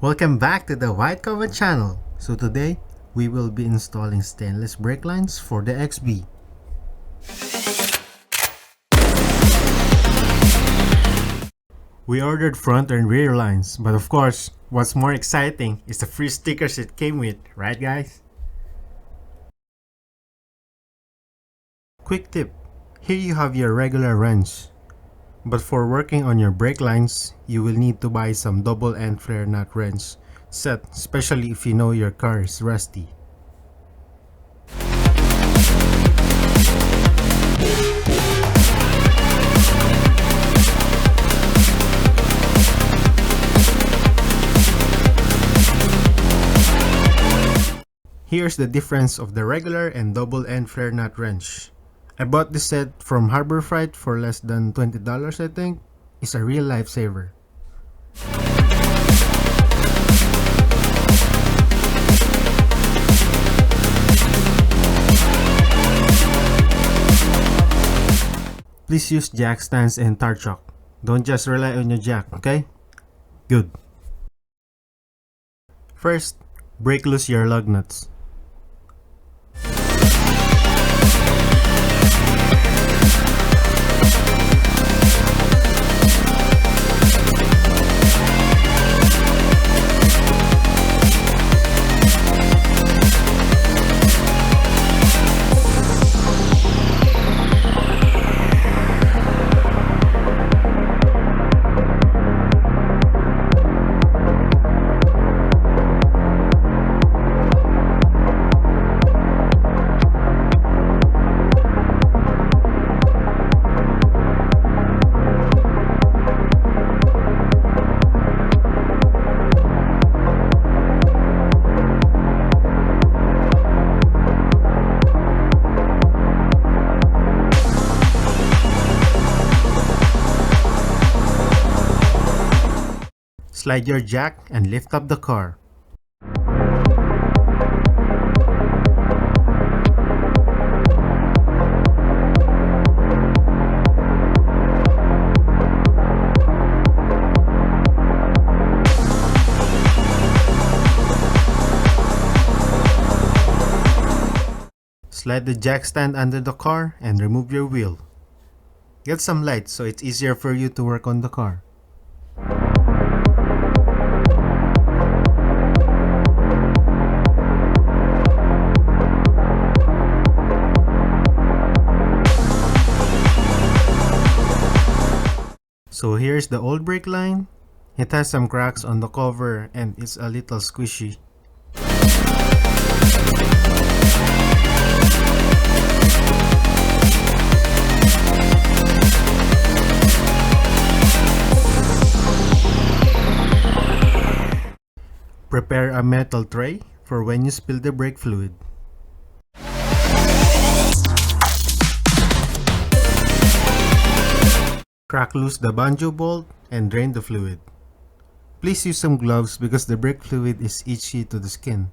Welcome back to the White Cover channel. So today, we will be installing stainless brake lines for the XB. We ordered front and rear lines, but of course, what's more exciting is the free stickers it came with, right guys? Quick tip, here you have your regular wrench. But for working on your brake lines, you will need to buy some double end flare nut wrench set, especially if you know your car is rusty. Here's the difference of the regular and double end flare nut wrench. I bought this set from Harbor Freight for less than $20 I think. It's a real lifesaver. Please use jack stands and tar chalk. Don't just rely on your jack, okay? Good. First, break loose your lug nuts. Slide your jack and lift up the car. Slide the jack stand under the car and remove your wheel. Get some light so it's easier for you to work on the car. So here's the old brake line. It has some cracks on the cover and it's a little squishy. Prepare a metal tray for when you spill the brake fluid. Crack loose the banjo bolt and drain the fluid. Please use some gloves because the brake fluid is itchy to the skin.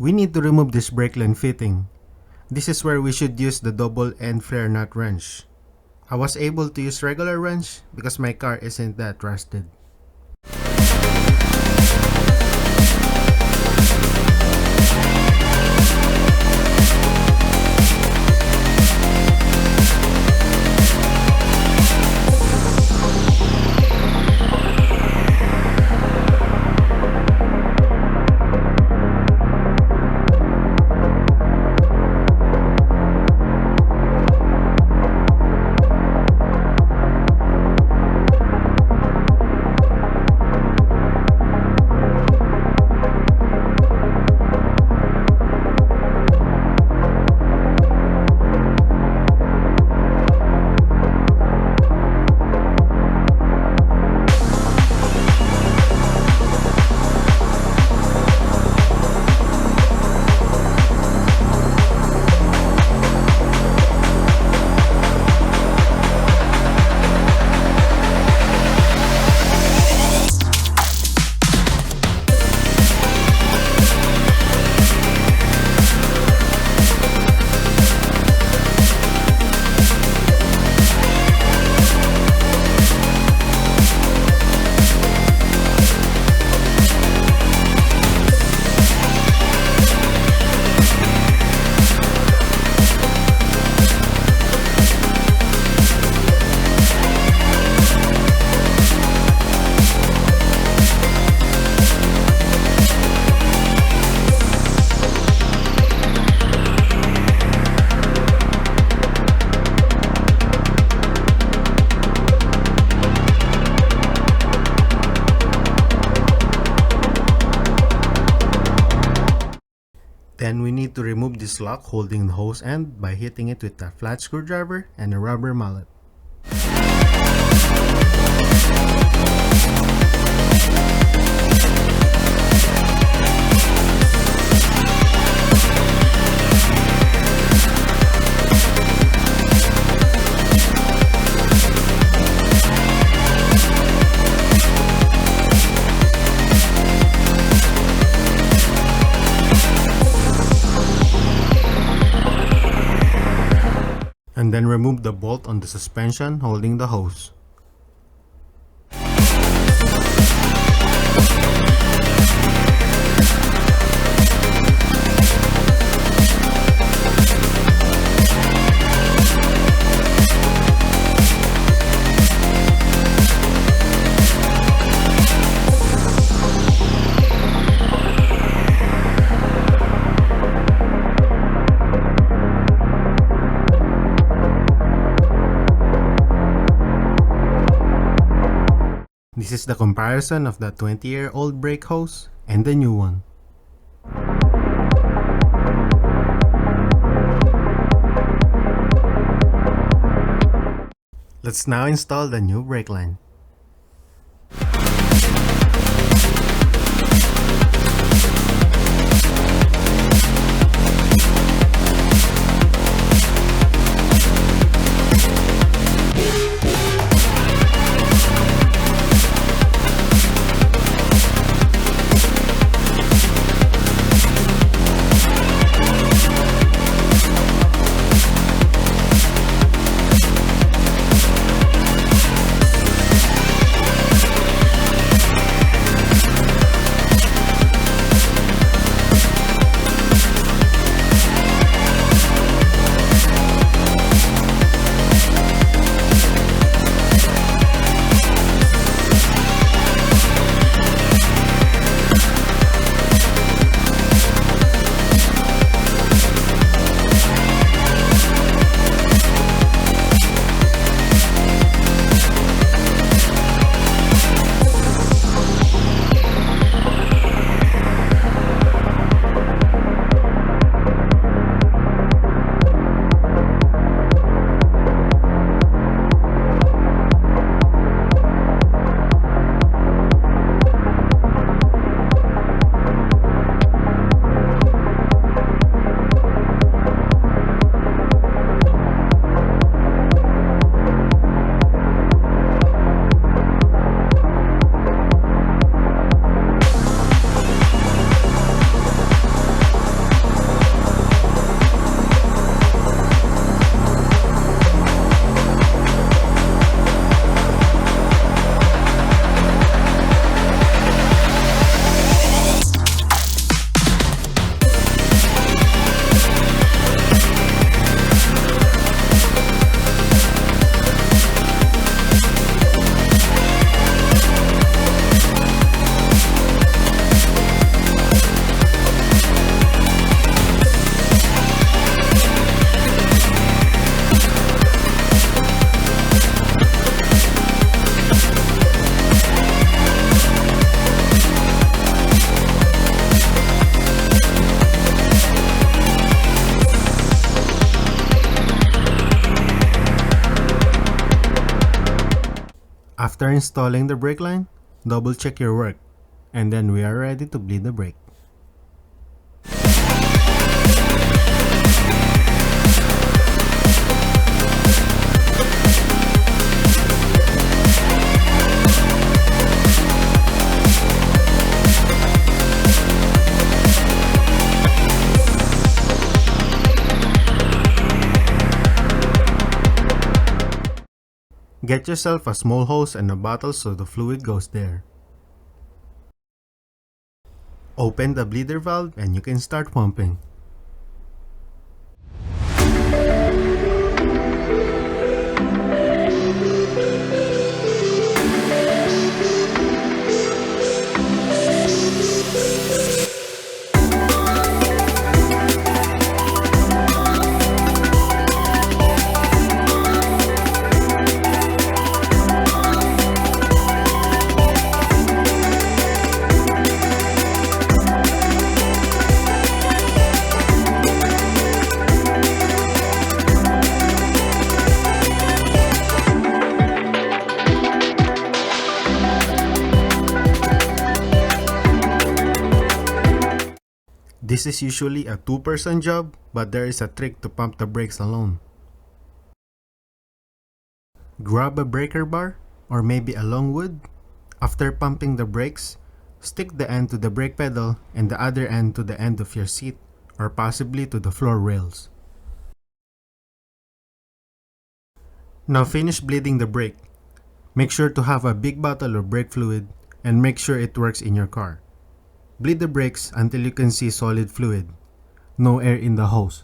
We need to remove this brake line fitting. This is where we should use the double end flare nut wrench. I was able to use regular wrench because my car isn't that rusted. Then we need to remove this lock holding the hose end by hitting it with a flat screwdriver and a rubber mallet. And then remove the bolt on the suspension holding the hose. This is the comparison of the 20-year-old brake hose and the new one. Let's now install the new brake line. After installing the brake line, double check your work, and then we are ready to bleed the brake. Get yourself a small hose and a bottle so the fluid goes there. Open the bleeder valve and you can start pumping. This is usually a two-person job, but there is a trick to pump the brakes alone. Grab a breaker bar or maybe a long wood. After pumping the brakes, stick the end to the brake pedal and the other end to the end of your seat or possibly to the floor rails. Now finish bleeding the brake. Make sure to have a big bottle of brake fluid and make sure it works in your car. Bleed the brakes until you can see solid fluid. No air in the hose.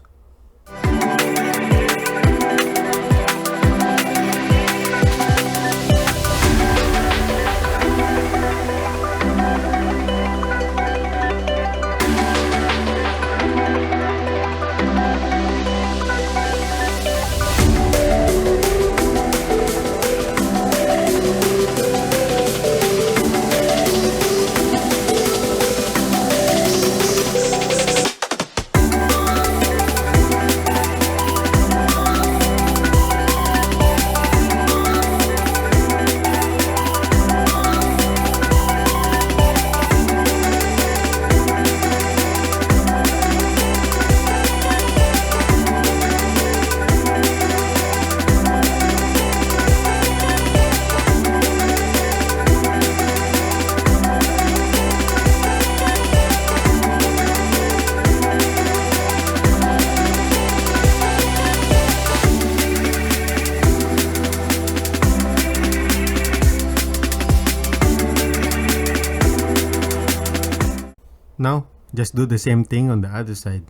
Now, just do the same thing on the other side.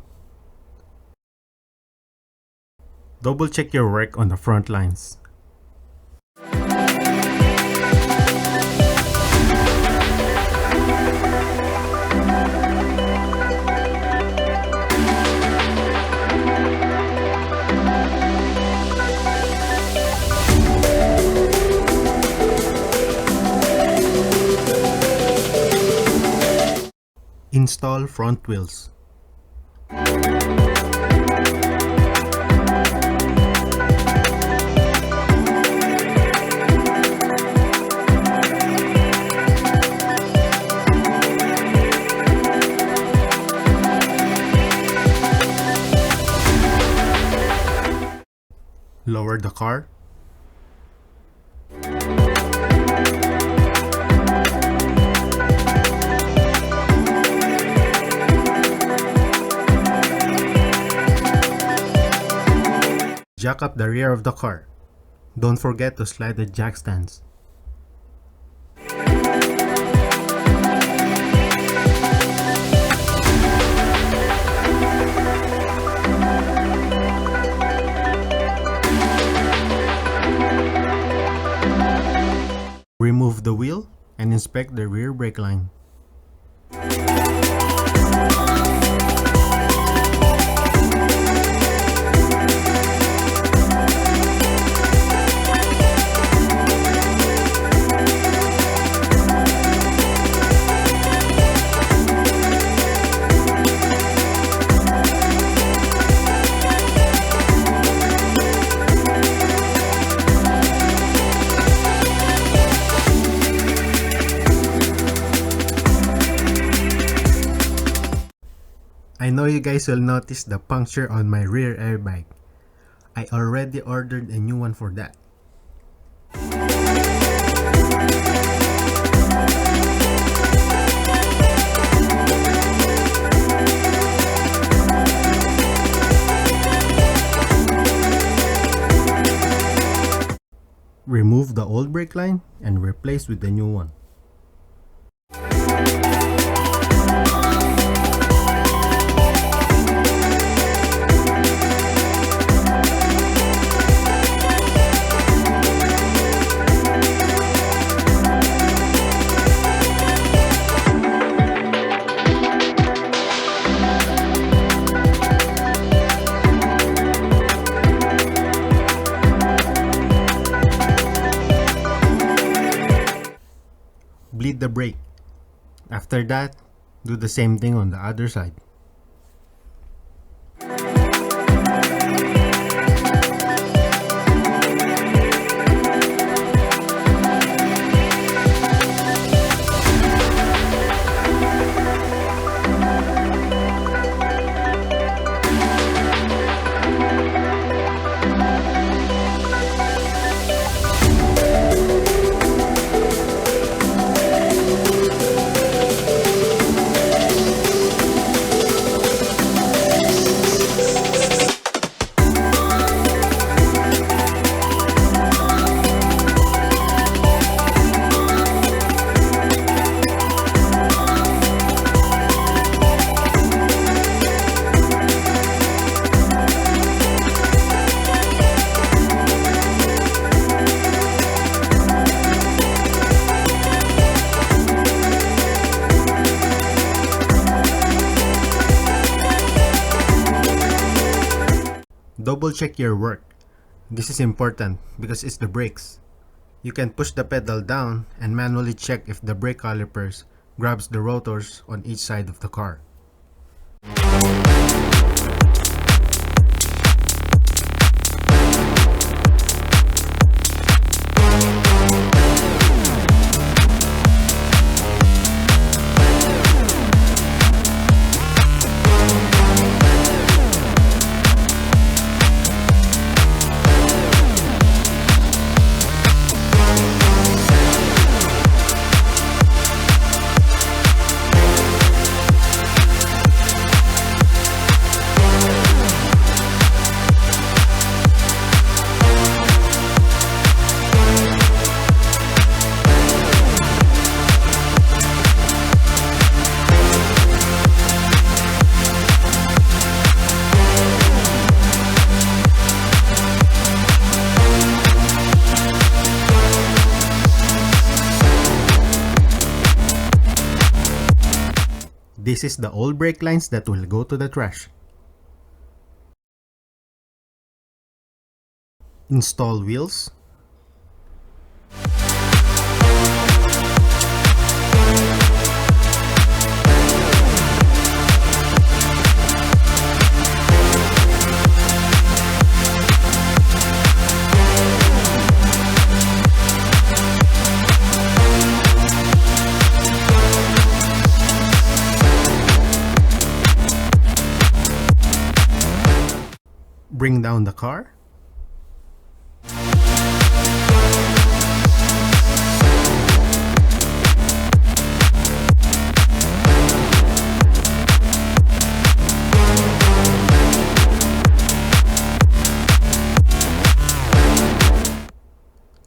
Double check your work on the front lines. Install front wheels. Lower the car. Jack up the rear of the car. Don't forget to slide the jack stands. Remove the wheel and inspect the rear brake line. I know you guys will notice the puncture on my rear airbag. I already ordered a new one for that. Remove the old brake line and replace with the new one. Bleed the brake. After that, do the same thing on the other side. double check your work. This is important because it's the brakes. You can push the pedal down and manually check if the brake calipers grabs the rotors on each side of the car. This is the old brake lines that will go to the trash. Install wheels. Bring down the car.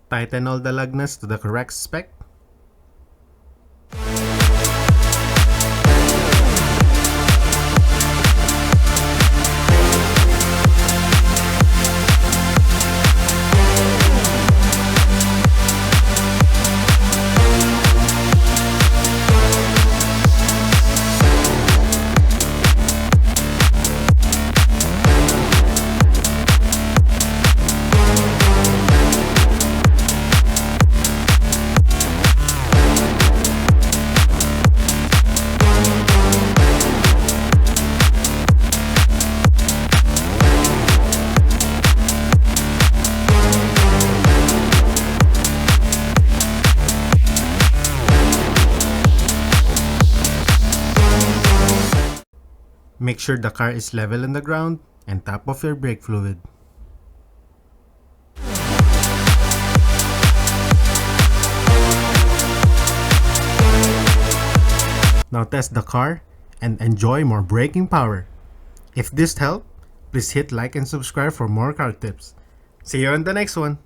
Tighten all the lug nuts to the correct spec. Make sure the car is level on the ground and top off your brake fluid. Now test the car and enjoy more braking power. If this helped, please hit like and subscribe for more car tips. See you on the next one.